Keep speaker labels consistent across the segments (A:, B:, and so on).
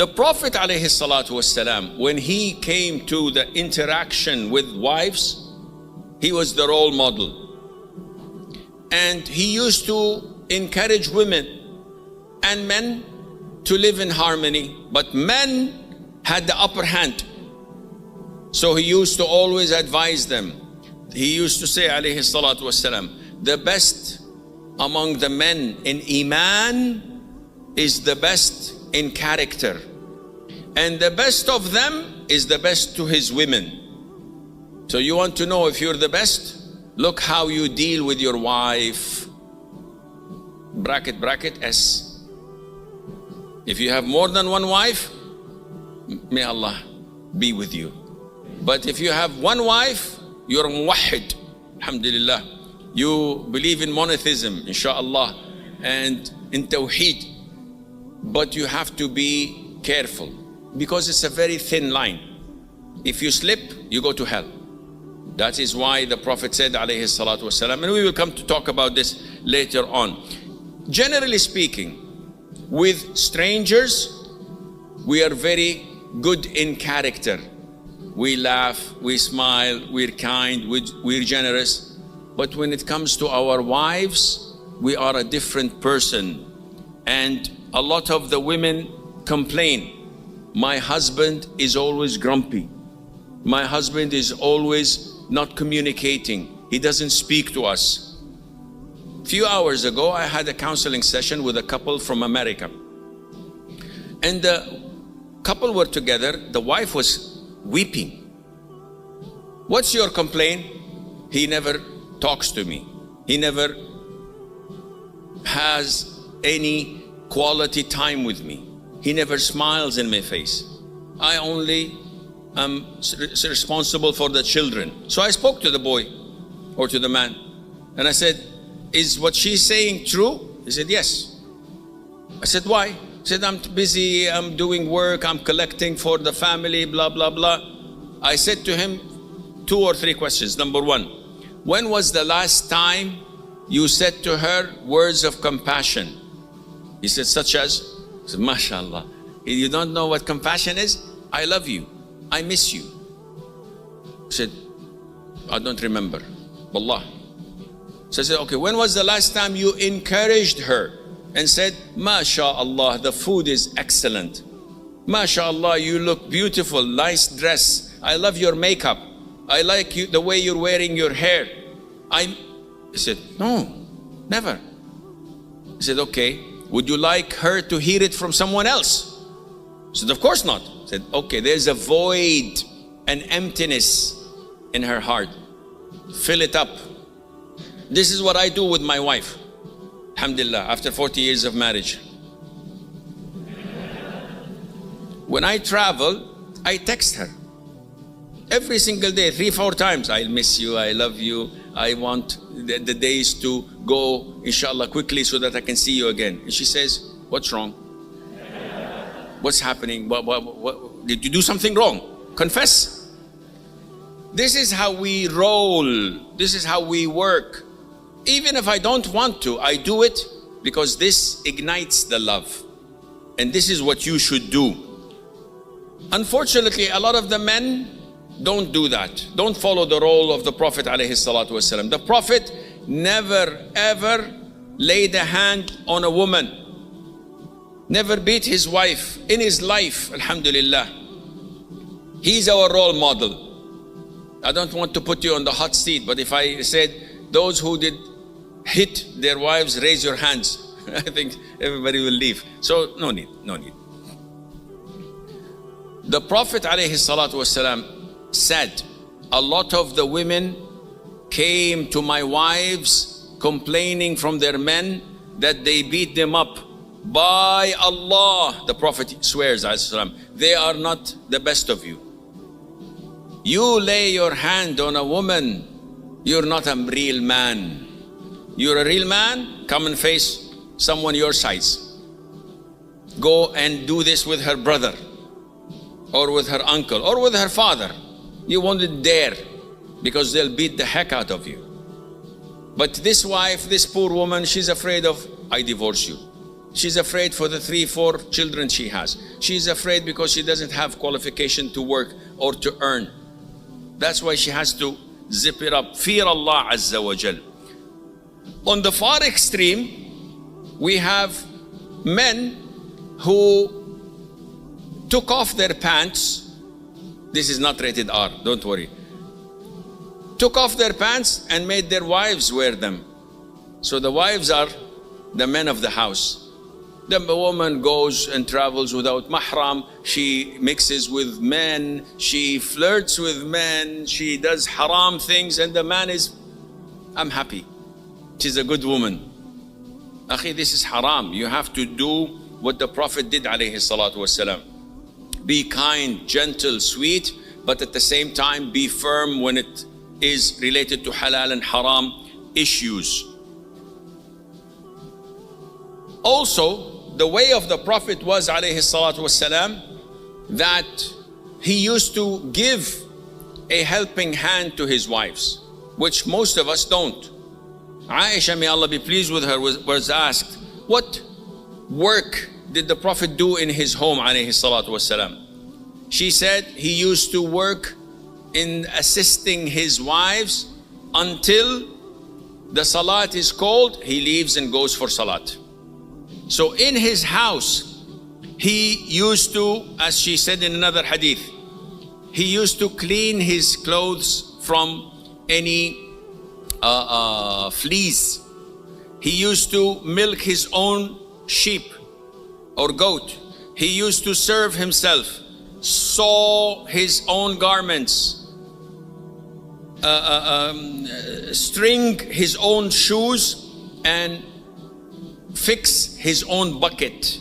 A: The Prophet ﷺ, when he came to the interaction with wives, he was the role model. And he used to encourage women and men to live in harmony, but men had the upper hand. So he used to always advise them. He used to say, alayhi salatu wasalam, the best among the men in Iman is the best in character. And the best of them is the best to his women. So you want to know if you're the best? Look how you deal with your wife. Bracket, bracket, S. If you have more than one wife, may Allah be with you. But if you have one wife, you're muwahhid, alhamdulillah. You believe in monotheism, insha'Allah, and in tawheed. But you have to be careful because it's a very thin line. If you slip, you go to hell. That is why the Prophet said, alayhi salatu wasalam, and we will come to talk about this later on. Generally speaking, with strangers, we are very good in character. We laugh, we smile, we're kind, we're generous. But when it comes to our wives, we are a different person. And a lot of the women complain, my husband is always grumpy. My husband is always not communicating. He doesn't speak to us. A few hours ago, I had a counseling session with a couple from America. And the couple were together. The wife was weeping. What's your complaint? He never talks to me. He never has any quality time with me. He never smiles in my face. I only am responsible for the children. So I spoke to the boy or to the man and I said, is what she's saying true? He said, yes. I said, why? He said, I'm busy, I'm doing work, I'm collecting for the family, blah, blah, blah. I said to him 2 or 3 questions. Number 1, when was the last time you said to her words of compassion? He said, such as? I said, mashallah. You don't know what compassion is? I love you. I miss you. He said, I don't remember. Wallah. So I said, okay, when was the last time you encouraged her and said, MashaAllah, the food is excellent. MashaAllah, you look beautiful, nice dress. I love your makeup. I like you, the way you're wearing your hair. He said, no, never. He said, okay, would you like her to hear it from someone else? I said, of course not. I said, okay, there's a void, an emptiness in her heart. Fill it up. This is what I do with my wife. Alhamdulillah, after 40 years of marriage. When I travel, I text her. Every single day, 3-4 times. I'll miss you, I love you. I want the days to go, inshallah, quickly so that I can see you again. And she says, what's wrong? What's happening? What, did you do something wrong? Confess. This is how we roll. This is how we work. Even if I don't want to, I do it because this ignites the love. And this is what you should do. Unfortunately, a lot of the men don't do that. Don't follow the role of the Prophet ﷺ. The Prophet never ever laid a hand on a woman. Never beat his wife in his life, alhamdulillah. He's our role model. I don't want to put you on the hot seat, but if I said, those who did hit their wives, raise your hands. I think everybody will leave. So no need, no need. The Prophet ﷺ said, a lot of the women came to my wives complaining from their men that they beat them up. By Allah, the Prophet swears, they are not the best of you. You lay your hand on a woman, you're not a real man. You're a real man, come and face someone your size. Go and do this with her brother, or with her uncle, or with her father. You won't dare, because they'll beat the heck out of you. But this wife, this poor woman, she's afraid of, I divorce you. She's afraid for the 3-4 children she has. She's afraid because she doesn't have qualification to work or to earn. That's why she has to zip it up. Fear Allah Azza wa Jal. On the far extreme, we have men who took off their pants. This is not rated R, don't worry. Took off their pants and made their wives wear them. So the wives are the men of the house. The woman goes and travels without mahram. She mixes with men. She flirts with men. She does haram things. And the man is, I'm happy. She's a good woman. Akhi, this is haram. You have to do what the Prophet did, alayhi salatu wasalam. Be kind, gentle, sweet, but at the same time be firm when it is related to halal and haram issues. Also, the way of the Prophet was, alayhi salatu wasalam, that he used to give a helping hand to his wives, which most of us don't. Aisha, may Allah be pleased with her, was asked, what work did the Prophet do in his home, alayhi salatu wasalam? She said he used to work in assisting his wives until the salat is called. He leaves and goes for salat. So in his house, he used to, as she said in another hadith, he used to clean his clothes from any fleas. He used to milk his own sheep or goat. He used to serve himself, sew his own garments, string his own shoes, and fix his own bucket.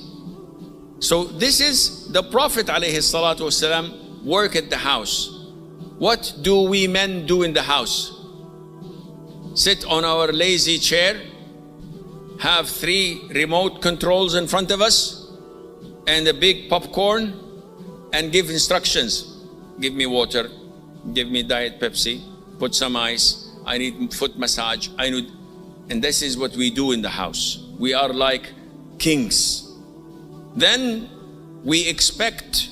A: So this is the Prophet alayhi salatu wasalam work at the house. What do we men do in the house? Sit on our lazy chair, have 3 remote controls in front of us and a big popcorn, and give instructions. Give me water, give me Diet Pepsi, put some ice, I need foot massage, I need, and this is what we do in the house. We are like kings. Then we expect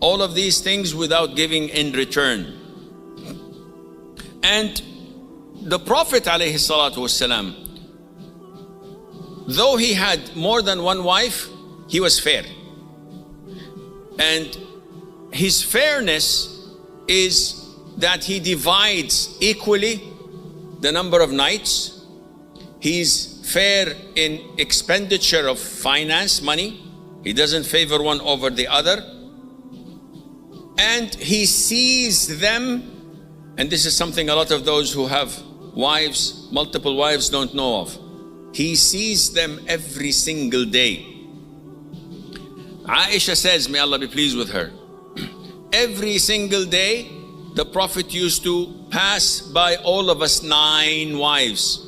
A: all of these things without giving in return. And the Prophet alayhi salatu wasalam, though he had more than one wife, he was fair. And his fairness is that he divides equally the number of nights. He's fair in expenditure of finance, money. He doesn't favor one over the other. And he sees them, and this is something a lot of those who have wives, multiple wives, don't know of. He sees them every single day. Aisha says, may Allah be pleased with her, every single day the Prophet used to pass by all of us 9 wives.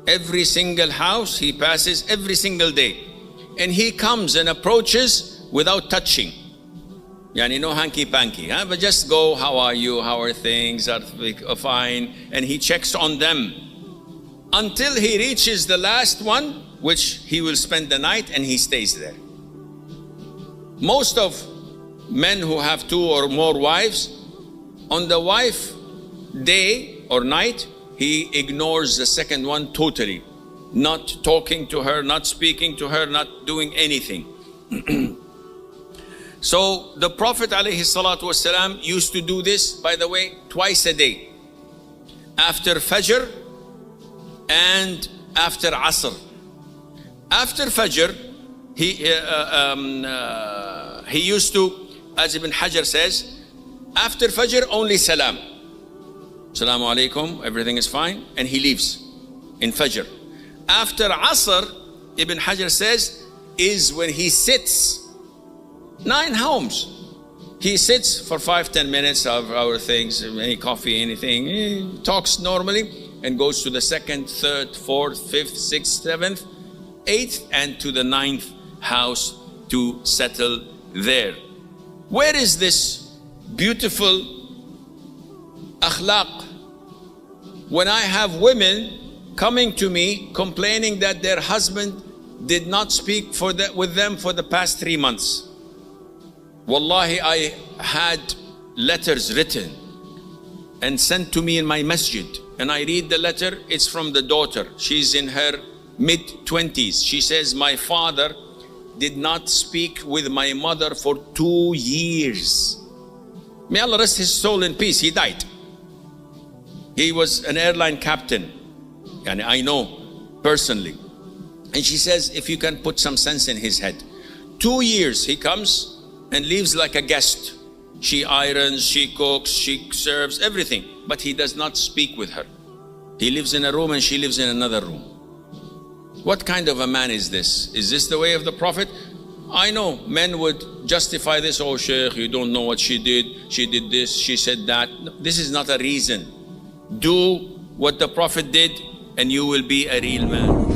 A: Every single house he passes every single day. And he comes and approaches without touching. Yani no hanky-panky, huh? But just go, how are you, how are things, are fine. And he checks on them until he reaches the last one, which he will spend the night, and he stays there. Most of men who have 2 or more wives, on the wife day or night, he ignores the second one totally. Not talking to her, not speaking to her, not doing anything. So the Prophet ﷺ used to do this, by the way, twice a day. After Fajr and after Asr. After Fajr, he used to, as Ibn Hajar says, after Fajr only salam. Assalamu alaikum, everything is fine, and he leaves in Fajr. After Asr, Ibn Hajar says, is when he sits 9 homes. He sits for 5-10 minutes of our things, any coffee, anything. He talks normally and goes to the 2nd, 3rd, 4th, 5th, 6th, 7th, 8th, and to the 9th house to settle there. Where is this beautiful akhlaq? When I have women coming to me complaining that their husband did not speak with them for the past 3 months. Wallahi, I had letters written and sent to me in my masjid. And I read the letter, it's from the daughter. She's in her mid-20s. She says, my father did not speak with my mother for 2 years. May Allah rest his soul in peace. He died. He was an airline captain, and I know personally. And she says, if you can put some sense in his head. 2 years he comes and leaves like a guest. She irons, she cooks, she serves, everything. But he does not speak with her. He lives in a room and she lives in another room. What kind of a man is this? Is this the way of the Prophet? I know men would justify this. Oh, Shaykh, you don't know what she did. She did this, she said that. This is not a reason. Do what the Prophet did and you will be a real man.